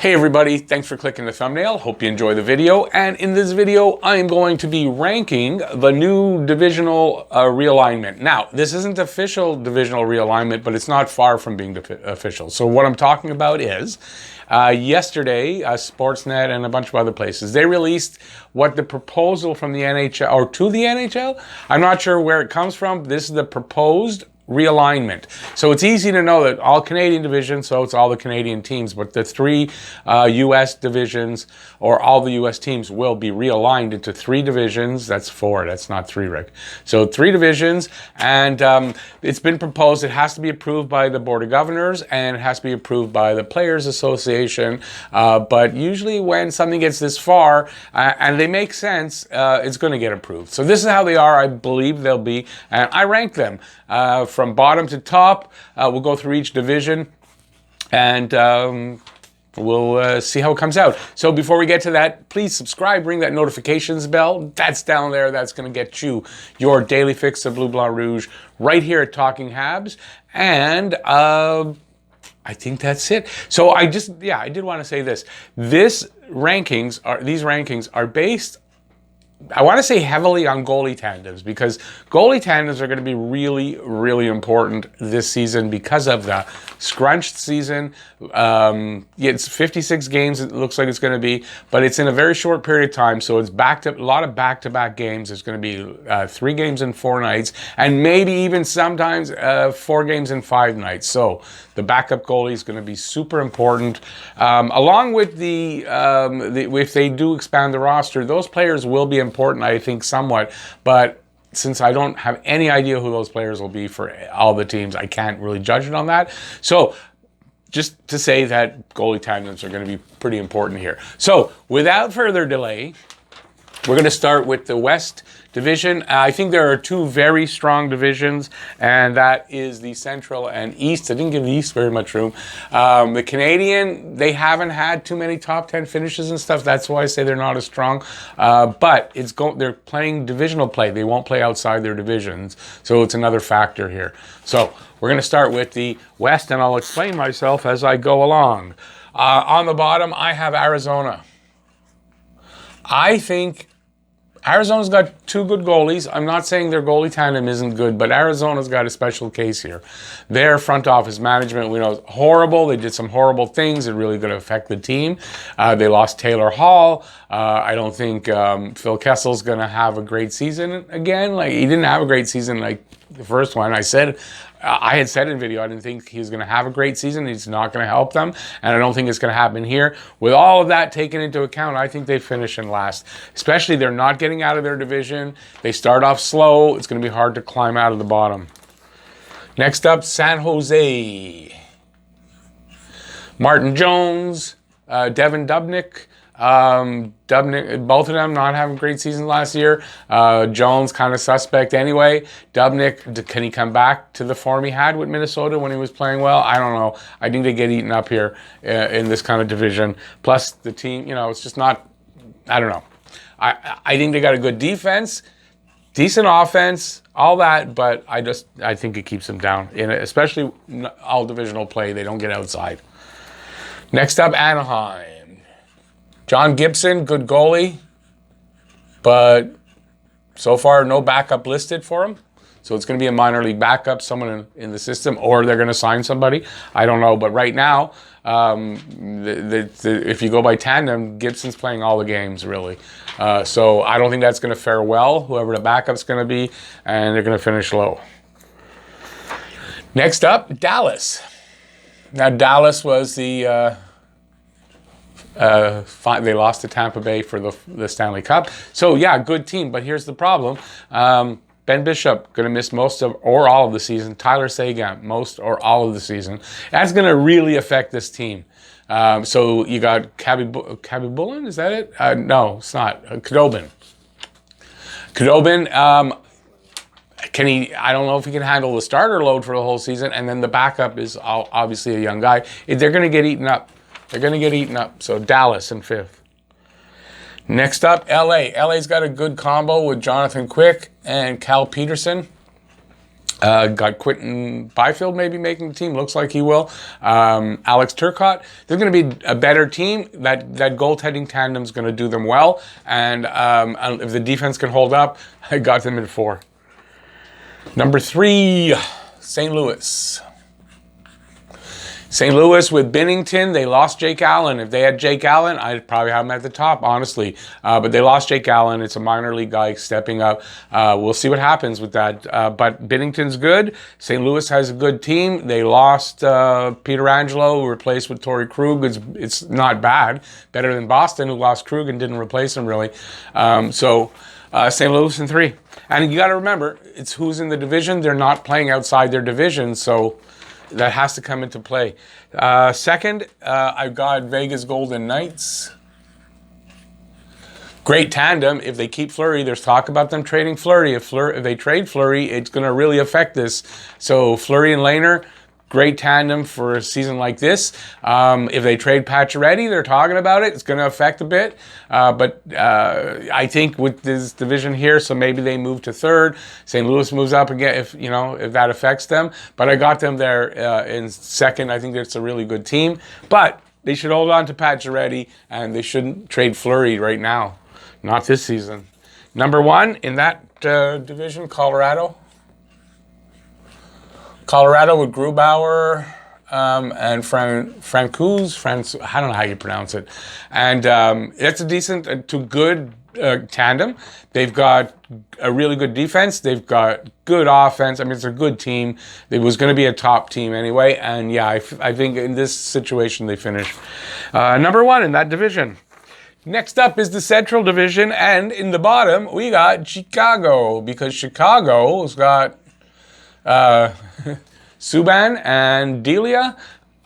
Hey everybody, thanks for clicking the thumbnail. Hope you enjoy the video. And in this video, I am going to be ranking the new divisional realignment. Now, this isn't official divisional realignment, but it's not far from being official. So what I'm talking about is, yesterday, Sportsnet and a bunch of other places, they released what the proposal from the NHL, or to the NHL, I'm not sure where it comes from. This is the proposed realignment. So it's easy to know that all Canadian divisions, so it's all the Canadian teams, but the three U.S. divisions, or all the U.S. teams, will be realigned into three divisions. That's four, that's not three, Rick. So three divisions, and it's been proposed. It has to be approved by the Board of Governors, and it has to be approved by the Players Association, but usually when something gets this far, and they make sense, it's going to get approved. So this is how they are. I believe they'll be, and I rank them from bottom to top. We'll go through each division, and we'll see how it comes out. So before we get to that, please subscribe, ring that notifications bell. That's down there. That's going to get you your daily fix of Bleu Blanc Rouge right here at Talking Habs. And I think that's it. So I did want to say this. These rankings are based, I want to say, heavily on goalie tandems, because goalie tandems are going to be really, really important this season because of the scrunched season. It's 56 games, it looks like it's going to be, but it's in a very short period of time, so it's a lot of back-to-back games. There's going to be 3 games in 4 nights, and maybe even sometimes 4 games in 5 nights. So the backup goalie is going to be super important. Along with if they do expand the roster, those players will be important, I think, somewhat, but since I don't have any idea who those players will be for all the teams, I can't really judge it on that. So just to say that goalie tandems are going to be pretty important here. So without further delay, we're going to start with the West Division. I think there are 2 very strong divisions, and that is the Central and East. I didn't give the East very much room. The Canadian, they haven't had too many top 10 finishes and stuff. That's why I say they're not as strong. But they're playing divisional play. They won't play outside their divisions, so it's another factor here. So we're going to start with the West, and I'll explain myself as I go along. On the bottom, I have Arizona. I think Arizona's got 2 good goalies. I'm not saying their goalie tandem isn't good, but Arizona's got a special case here. Their front office management, we know, is horrible. They did some horrible things. It really going to affect the team. They lost Taylor Hall. I don't think Phil Kessel's going to have a great season again. Like, he didn't have a great season like the first one. I had said in video, I didn't think he was going to have a great season. He's not going to help them, and I don't think it's going to happen here. With all of that taken into account, I think they finish in last. Especially, they're not getting out of their division. They start off slow. It's going to be hard to climb out of the bottom. Next up, San Jose. Martin Jones, Devin Dubnyk. Both of them not having a great season last year. Jones kind of suspect anyway. Dubnyk, can he come back to the form he had with Minnesota when he was playing well? I don't know. I think they get eaten up here in this kind of division. Plus the team, it's just not, I don't know. I think they got a good defense, decent offense, all that, but I think it keeps them down, especially all divisional play. They don't get outside. Next up, Anaheim. John Gibson, good goalie, but so far no backup listed for him. So it's going to be a minor league backup, someone in the system, or they're going to sign somebody. I don't know, but right now, if you go by tandem, Gibson's playing all the games, really. So I don't think that's going to fare well, whoever the backup's going to be, and they're going to finish low. Next up, Dallas. Now, Dallas was they lost to Tampa Bay for the Stanley Cup. So, yeah, good team. But here's the problem. Ben Bishop going to miss most of or all of the season. Tyler Seguin, most or all of the season. That's going to really affect this team. So you got Khabibulin, is that it? No, it's not. Khudobin. I don't know if he can handle the starter load for the whole season. And then the backup is obviously a young guy. They're going to get eaten up. So Dallas in 5th. Next up, LA. LA's got a good combo with Jonathan Quick and Cal Peterson. Got Quentin Byfield maybe making the team. Looks like he will. Alex Turcotte. They're going to be a better team. That goaltending tandem is going to do them well. And if the defense can hold up, I got them in 4. Number 3, St. Louis. St. Louis with Binnington, they lost Jake Allen. If they had Jake Allen, I'd probably have him at the top, honestly. But they lost Jake Allen. It's a minor league guy stepping up. We'll see what happens with that. But Binnington's good. St. Louis has a good team. They lost Peter Angelo, replaced with Torrey Krug. It's not bad. Better than Boston, who lost Krug and didn't replace him, really. St. Louis in 3. And you got to remember, it's who's in the division. They're not playing outside their division, so that has to come into play. Second, I've got Vegas Golden Knights. Great tandem. If they keep Fleury, there's talk about them trading Fleury. If they trade Fleury, it's going to really affect this. So Fleury and Lehner, great tandem for a season like this. If they trade Pacioretty, they're talking about it. It's going to affect a bit. But I think with this division here, so maybe they move to 3rd. St. Louis moves up again if that affects them. But I got them there in 2nd. I think it's a really good team. But they should hold on to Pacioretty, and they shouldn't trade Fleury right now. Not this season. Number 1 in that division, Colorado. Colorado with Grubauer and Francouz. I don't know how you pronounce it. And it's a decent to good tandem. They've got a really good defense. They've got good offense. I mean, it's a good team. It was going to be a top team anyway. And yeah, I think in this situation they finish number 1 in that division. Next up is the Central Division. And in the bottom, we got Chicago, because Chicago's got Subban and Delia.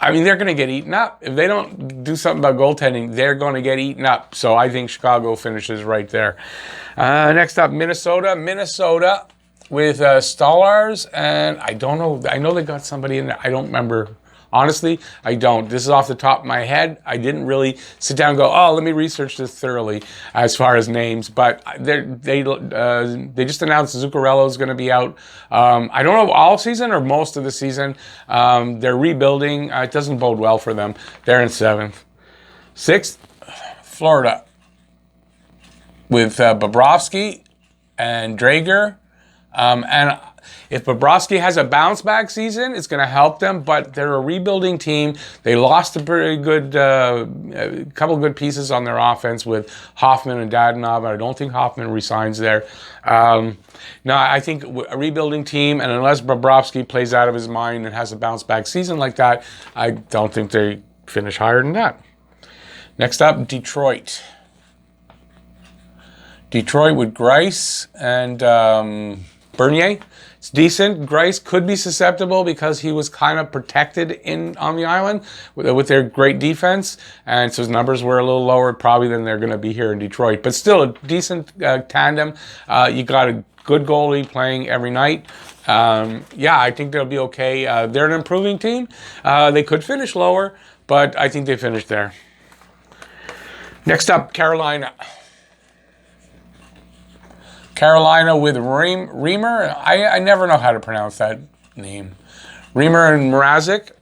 I mean, they're going to get eaten up. If they don't do something about goaltending, they're going to get eaten up. So I think Chicago finishes right there. Next up, Minnesota. Minnesota with Stolarz, and I don't know. I know they got somebody in there. I don't remember. Honestly, I don't. This is off the top of my head. I didn't really sit down and go, oh, let me research this thoroughly as far as names. But they just announced Zuccarello is going to be out. I don't know, all season or most of the season. They're rebuilding. It doesn't bode well for them. They're in 7th. 6th, Florida with Bobrovsky and Drager. And if Bobrovsky has a bounce-back season, it's going to help them, but they're a rebuilding team. They lost a pretty good, a couple of good pieces on their offense with Hoffman and Dadonov. I don't think Hoffman resigns there. No, I think a rebuilding team, and unless Bobrovsky plays out of his mind and has a bounce-back season like that, I don't think they finish higher than that. Next up, Detroit. Detroit with Greiss and Bernier. It's decent. Greiss could be susceptible because he was kind of protected on the island with their great defense, and so his numbers were a little lower probably than they're going to be here in Detroit. But still a decent tandem. You got a good goalie playing every night. Yeah, I think they'll be okay. They're an improving team. They could finish lower, but I think they finished there. Next up, Carolina. Carolina with Reimer. I never know how to pronounce that name. Reimer and Mrazek.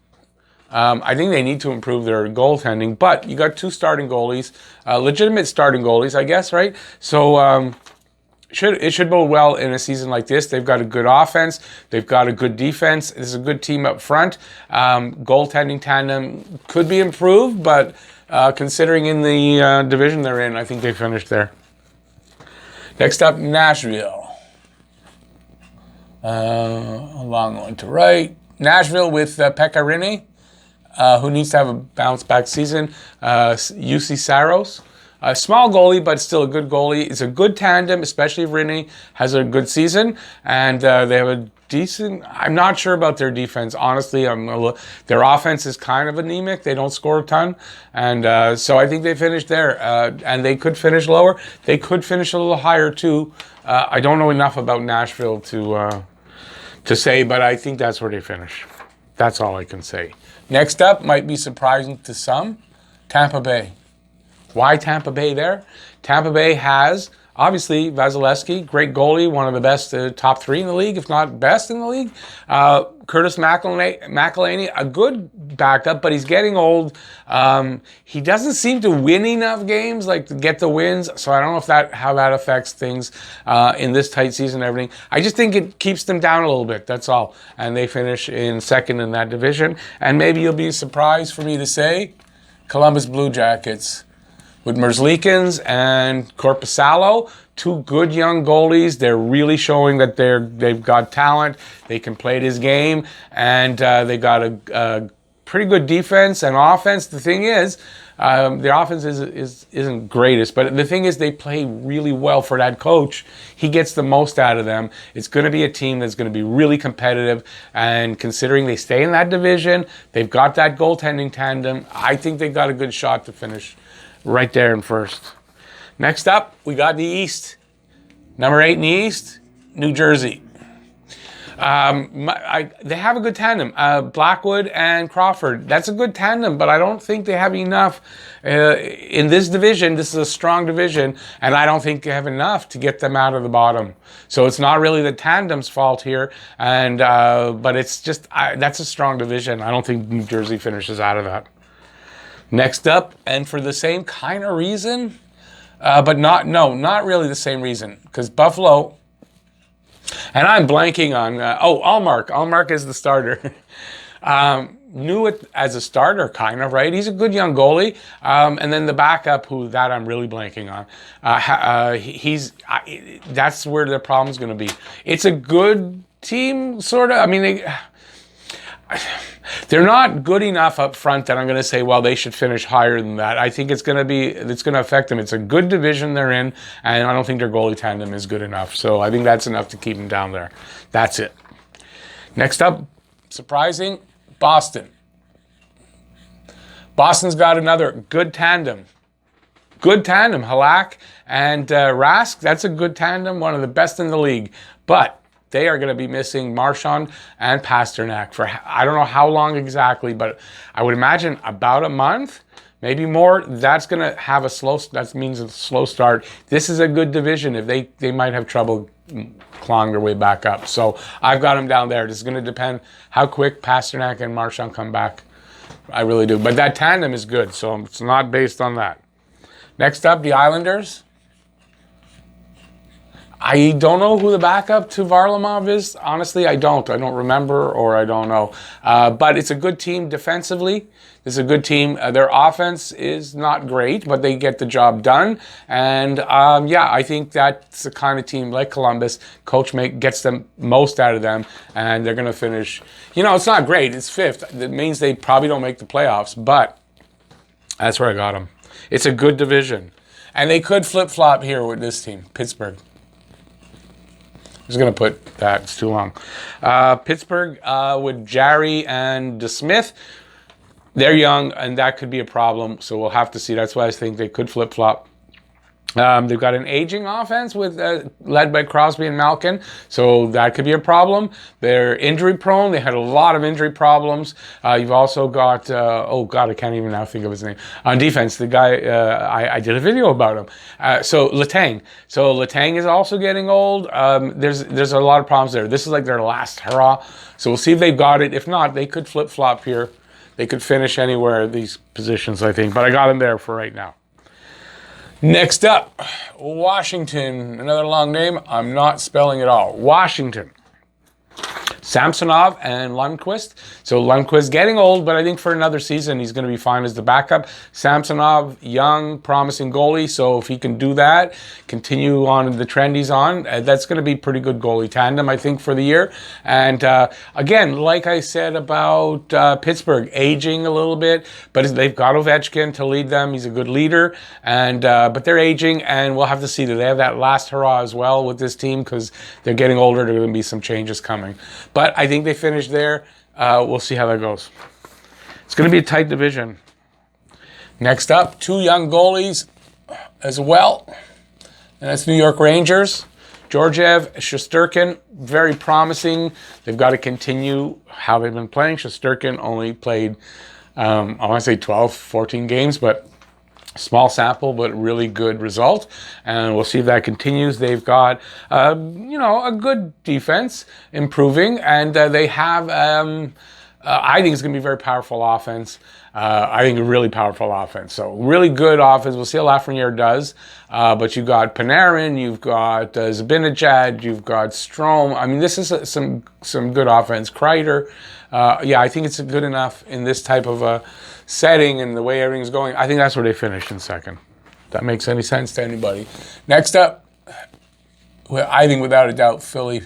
I think they need to improve their goaltending, but you got 2 starting goalies, legitimate starting goalies, I guess, right? So it should bode well in a season like this. They've got a good offense. They've got a good defense. There's a good team up front. Goaltending tandem could be improved, but considering in the division they're in, I think they finished there. Next up, Nashville. Along on to right. Nashville with Pekka Rinne, who needs to have a bounce-back season. UC Saros. A small goalie, but still a good goalie. It's a good tandem, especially if Rinne has a good season. And they have a decent... I'm not sure about their defense. Honestly, their offense is kind of anemic. They don't score a ton. And so I think they finished there. And they could finish lower. They could finish a little higher, too. I don't know enough about Nashville to say, but I think that's where they finish. That's all I can say. Next up, might be surprising to some, Tampa Bay. Why Tampa Bay there? Tampa Bay has obviously, Vasilevsky, great goalie, one of the best, top 3 in the league, if not best in the league. Curtis McElhinney, a good backup, but he's getting old. He doesn't seem to win enough games, like to get the wins. So I don't know if how that affects things in this tight season and everything. I just think it keeps them down a little bit. That's all. And they finish in second in that division. And maybe you'll be surprised for me to say, Columbus Blue Jackets with Merzlikins and Korpisalo. 2 good young goalies. They're really showing that they've got talent. They can play this game, and they got a pretty good defense and offense. The thing is, their offense isn't greatest, but the thing is, they play really well for that coach. He gets the most out of them. It's going to be a team that's going to be really competitive, and considering they stay in that division, they've got that goaltending tandem. I think they've got a good shot to finish right there in first. Next up, we got the East. Number 8 in the East, New Jersey. They have a good tandem, Blackwood and Crawford. That's a good tandem, but I don't think they have enough in this division. This is a strong division, and I don't think they have enough to get them out of the bottom. So it's not really the tandem's fault here, and but it's just that's a strong division. I don't think New Jersey finishes out of that. Next up, and for the same kind of reason, but not really the same reason, because Buffalo, and I'm blanking on, Allmark. Allmark is the starter. Knew it as a starter, kind of, right? He's a good young goalie. And then the backup, I'm really blanking on. That's where the problem's going to be. It's a good team, sort of. I mean, they're not good enough up front that I'm going to say, well, they should finish higher than that. I think it's going to affect them. It's a good division they're in, and I don't think their goalie tandem is good enough. So I think that's enough to keep them down there. That's it. Next up, surprising, Boston. Boston's got another good tandem. Good tandem, Halak and Rask. That's a good tandem, one of the best in the league. But they are going to be missing Marchand and Pasternak for I don't know how long exactly, but I would imagine about a month, maybe more. That's going to have that means a slow start. This is a good division. If they might have trouble clawing their way back up. So I've got them down there. It's going to depend how quick Pasternak and Marchand come back. I really do. But that tandem is good, so it's not based on that. Next up, the Islanders. I don't know who the backup to Varlamov is. Honestly, I don't. I don't remember, or I don't know. But it's a good team defensively. It's a good team. Their offense is not great, but they get the job done. And I think that's the kind of team like Columbus. Coach gets the most out of them, and they're going to finish. It's not great. It's 5th. That means they probably don't make the playoffs, but that's where I got them. It's a good division. And they could flip-flop here with this team, Pittsburgh. I'm just going to put that. It's too long. Pittsburgh with Jarry and DeSmith. They're young, and that could be a problem. So we'll have to see. That's why I think they could flip-flop. They've got an aging offense with led by Crosby and Malkin, so that could be a problem. They're injury prone. They had a lot of injury problems. You've also got I can't even now think of his name. On defense, the guy I did a video about him. So Letang. So Letang is also getting old. There's a lot of problems there. This is like their last hurrah. So we'll see if they've got it. If not, they could flip flop here. They could finish anywhere these positions, I think. But I got them there for right now. Next up, Washington. Another long name. I'm not spelling it all. Washington. Samsonov and Lundqvist. So Lundqvist getting old, but I think for another season he's going to be fine as the backup. Samsonov, young, promising goalie. So if he can do that, continue on the trend he's on, that's going to be pretty good goalie tandem, I think, for the year. And again, like I said about Pittsburgh, aging a little bit, but they've got Ovechkin to lead them. He's a good leader, and but they're aging, and we'll have to see. Do they have that last hurrah as well with this team? Because they're getting older. There are going to be some changes coming. But I think they finished there. We'll see how that goes. It's going to be a tight division. Next up, 2 young goalies as well. And that's New York Rangers. Georgiev, Shesterkin, very promising. They've got to continue how they've been playing. Shesterkin only played, I want to say 12, 14 games, but Small sample, but really good result, and we'll see if that continues. They've got, a good defense, improving, and they have, I think it's going to be a very powerful offense. I think a really powerful offense. So really good offense. We'll see how Lafreniere does. But you've got Panarin, you've got Zibanejad, you've got Strome. I mean, this is some good offense. Kreider. I think it's good enough in this type of a setting and the way everything's going. I think that's where they finished in second. If that makes any sense to anybody. Next up, well, I think without a doubt, Philly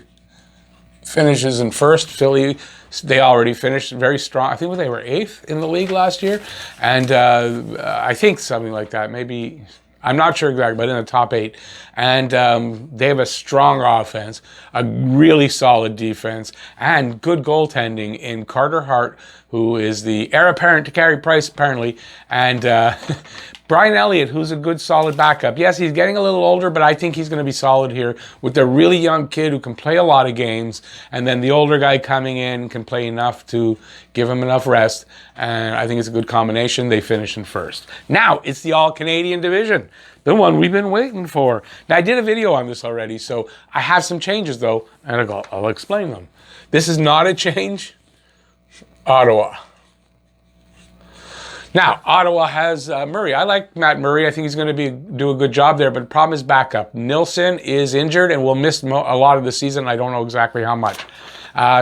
finishes in first. Philly, they already finished very strong. I think they were 8th in the league last year. And I think something like that. Maybe, I'm not sure exactly, but in the top 8. And they have a strong offense, a really solid defense, and good goaltending in Carter Hart, who is the heir apparent to Carey Price, apparently, and Brian Elliott, who's a good, solid backup. Yes, he's getting a little older, but I think he's going to be solid here with a really young kid who can play a lot of games, and then the older guy coming in can play enough to give him enough rest, and I think it's a good combination. They finish in first. Now, it's the All-Canadian division, the one we've been waiting for. Now, I did a video on this already, so I have some changes, though, and I'll explain them. This is not a change. Ottawa. Now, Ottawa has Murray. I like Matt Murray. I think he's going to do a good job there, but the problem is backup. Nilsson is injured and will miss a lot of the season. I don't know exactly how much.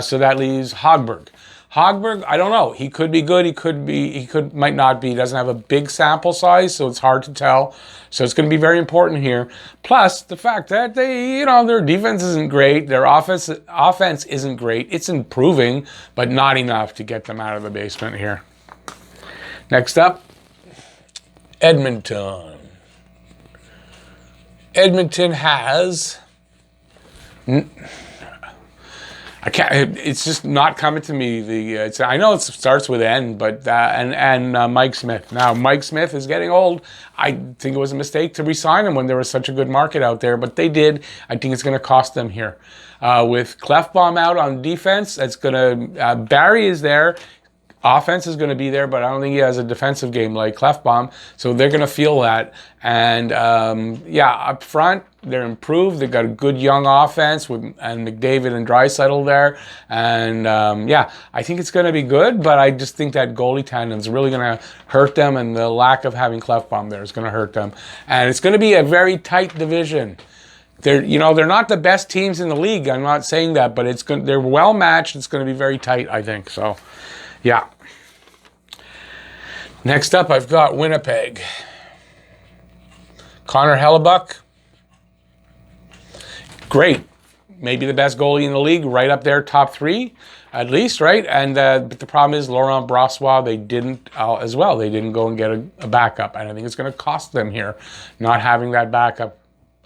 So that leaves Hogberg. Hogberg, I don't know. He could be good. Might not be. He doesn't have a big sample size, so it's hard to tell. So it's going to be very important here. Plus, the fact that their defense isn't great. Their offense isn't great. It's improving, but not enough to get them out of the basement here. Next up, Edmonton. Edmonton has... It's just not coming to me. I know it starts with N, but Mike Smith. Now Mike Smith is getting old. I think it was a mistake to re-sign him when there was such a good market out there, but they did. I think it's going to cost them here. With Klefbom out on defense, that's going to. Barry is there. Offense is going to be there, but I don't think he has a defensive game like Klefbom, so they're going to feel that. And up front, they're improved. They've got a good young offense and McDavid and Draisaitl there. And I think it's going to be good, but I just think that goalie tandem is really going to hurt them, and the lack of having Klefbom there is going to hurt them. And it's going to be a very tight division. They're not the best teams in the league. I'm not saying that, but they're well matched. It's going to be very tight, I think. So. Yeah. Next up, I've got Winnipeg. Connor Hellebuck. Great. Maybe the best goalie in the league, right up there, top 3, at least, right? And but the problem is Laurent Brossoit, they didn't as well. They didn't go and get a backup. And I think it's going to cost them here, not having that backup.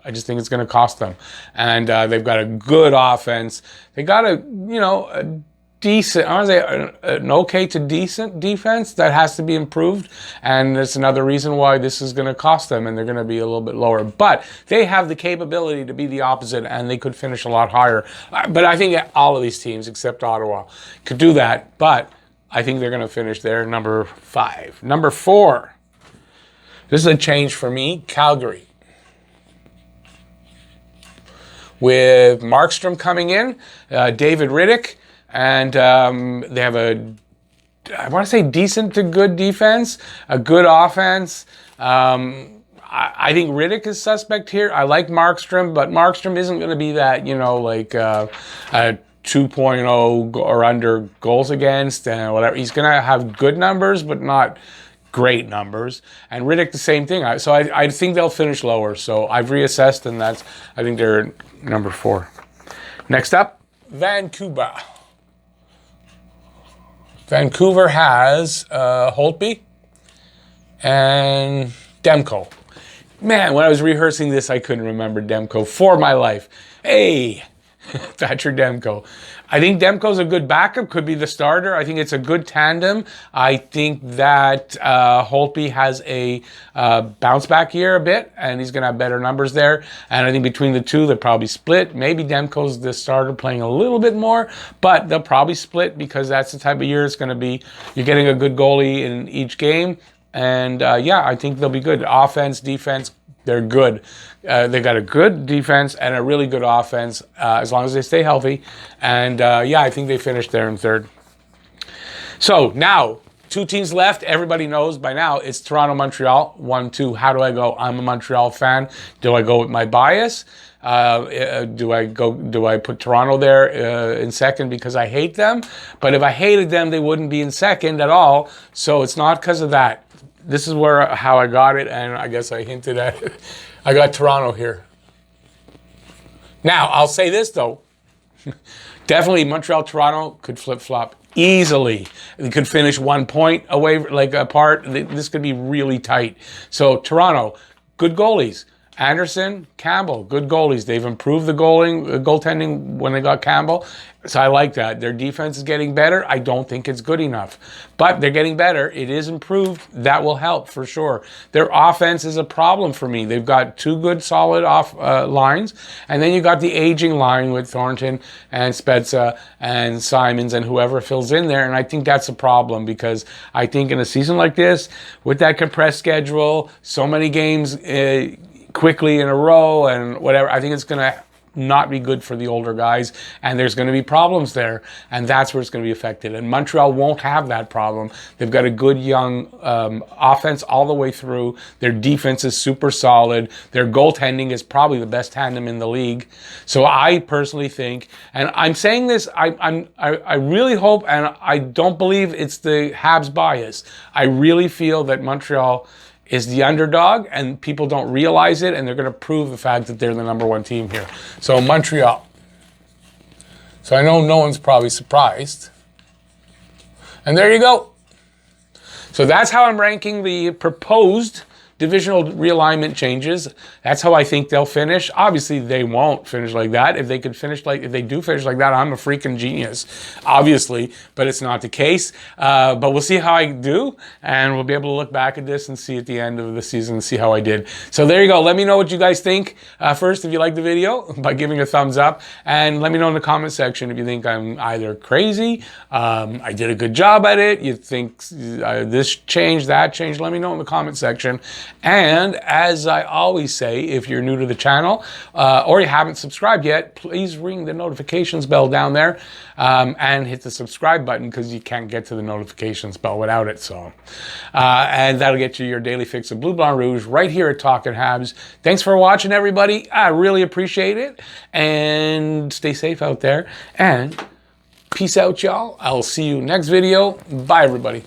I just think it's going to cost them. And they've got a good offense. They got a decent, I want to say an okay to decent defense that has to be improved, and that's another reason why this is going to cost them, and they're going to be a little bit lower. But they have the capability to be the opposite, and they could finish a lot higher. But I think all of these teams, except Ottawa, could do that. But I think they're going to finish there, number 5. Number 4. This is a change for me. Calgary. With Markstrom coming in, David Riddick. And they have I want to say decent to good defense, a good offense. I think Riddick is suspect here. I like Markstrom, but Markstrom isn't going to be that, a 2.0 or under goals against and whatever. He's going to have good numbers, but not great numbers. And Riddick, the same thing. So I think they'll finish lower. So I've reassessed, and I think they're number 4. Next up, Vancouver. Vancouver has Holtby and Demko. Man, when I was rehearsing this, I couldn't remember Demko for my life. Hey, Thatcher Demko. I think Demko's a good backup, could be the starter. I think it's a good tandem. I think that Holtby has a bounce back year a bit, and he's going to have better numbers there. And I think between the two, they'll probably split. Maybe Demko's the starter playing a little bit more, but they'll probably split because that's the type of year it's going to be. You're getting a good goalie in each game. And yeah, I think they'll be good. Offense, defense, they're good. They got a good defense and a really good offense as long as they stay healthy. And yeah, I think they finished there in third. So now, 2 teams left. Everybody knows by now it's Toronto, Montreal. 1-2. How do I go? I'm a Montreal fan. Do I go with my bias? Do I put Toronto there in second because I hate them? But if I hated them, they wouldn't be in second at all. So it's not because of that. This is how I got it, and I guess I hinted at it. I got Toronto here. Now, I'll say this, though. Definitely Montreal, Toronto could flip-flop easily. They could finish 1 point away, like apart. This could be really tight. So Toronto, good goalies. Anderson, Campbell, good goalies. They've improved the goaltending when they got Campbell. So I like that. Their defense is getting better. I don't think it's good enough. But they're getting better. It is improved. That will help for sure. Their offense is a problem for me. They've got 2 good solid lines. And then you got the aging line with Thornton and Spezza and Simons and whoever fills in there. And I think that's a problem because I think in a season like this, with that compressed schedule, so many games quickly in a row and whatever, I think it's going to not be good for the older guys, and there's going to be problems there, and that's where it's going to be affected. And Montreal won't have that problem. They've got a good young offense all the way through. Their defense is super solid. Their goaltending is probably the best tandem in the league. So I personally think, and I'm saying this, I really hope, and I don't believe it's the Habs bias. I really feel that Montreal is the underdog, and people don't realize it, and they're going to prove the fact that they're the #1 team here. So Montreal. So I know no one's probably surprised. And there you go. So that's how I'm ranking the proposed divisional realignment changes. That's how I think they'll finish. Obviously, they won't finish like that. If they do finish like that, I'm a freaking genius, obviously, but it's not the case. But we'll see how I do, and we'll be able to look back at this and see at the end of the season and see how I did. So there you go. Let me know what you guys think. First, if you like the video, by giving a thumbs up, and let me know in the comment section if you think I'm either crazy, I did a good job at it, you think this changed, that changed, let me know in the comment section. And as I always say, if you're new to the channel or you haven't subscribed yet, please ring the notifications bell down there and hit the subscribe button because you can't get to the notifications bell without it. So, and that'll get you your daily fix of Blue, Blanc, Rouge right here at Talkin' Habs. Thanks for watching, everybody. I really appreciate it. And stay safe out there. And peace out, y'all. I'll see you next video. Bye, everybody.